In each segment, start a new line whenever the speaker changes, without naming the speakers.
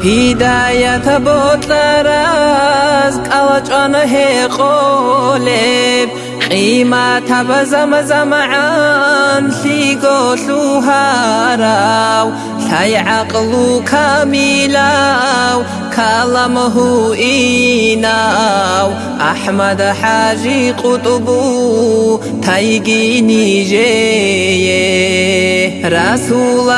هداية بوتلرز كالجان هيقولب قيمة بزمزم عن ليقولو هاراو لاي عقلو كاملاو كلامه إيناو أحمد حاجي قطبو تايقيني جيه رسول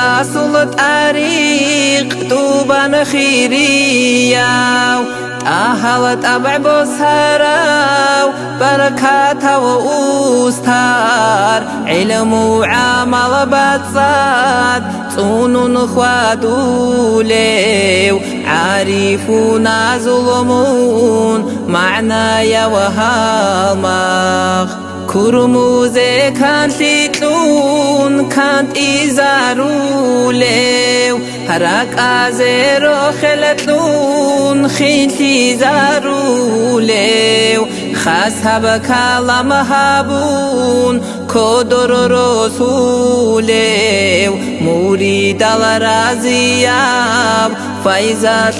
طريق توبان خيرياو أهلت أبع بصهراو بركاته وأستار علم وعمل بتصاد صون خوادوليو عارفون ظلمون معنايا وهالمغ كرموزي كانت لتلون كانت إزاروليو هراك أزيرو خلتلون خينتي زاروليو خاصها بكالام هابون كودر رسوليو مريد الرازياب فايزات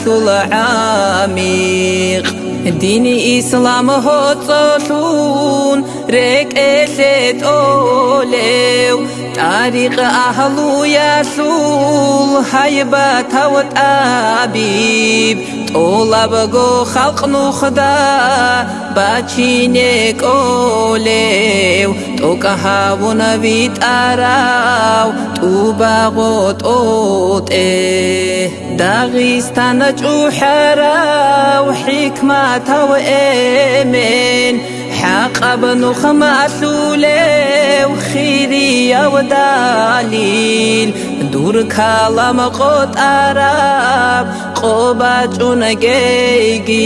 العميق ديني إسلام هوتسوتون ريك إسيت أوليو طريق أهلو يسول هيبة وتأبيب طولبقو خلق نخدا باتشينيك أوليو توكهابو نبيت أراو توباغو توتيه داغستان جوحراو حكمة وإيمين حق بنو خماسولي وخيري ودليل دور كلام قد أراب قبات ونجيجي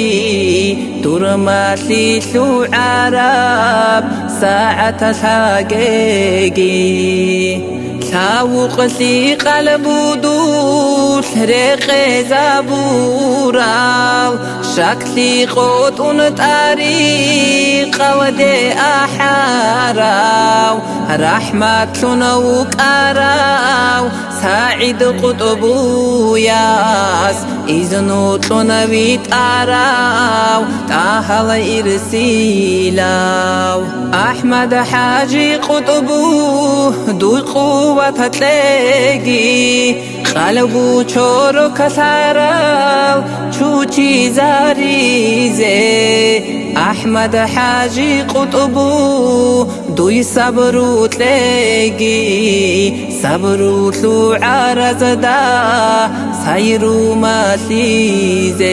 دور ماسي شو عرب ساعة ساقيجي ساوقسي قلبو دوش ريق زبورال شكلي قوتون طريق ودي أحراو رحمة نوك أراو سعيد قطبو ياس إذنو تنبيت أراو تاهل إرسيلاو أحمد حاجي قطبو دو قوة تلاقي قلبو چورو كسارال چوچي زاريزي أحمد حاجي قطبو دوي صبرو تلاقي صبرو تلو عرزدا سيرو ما سيزي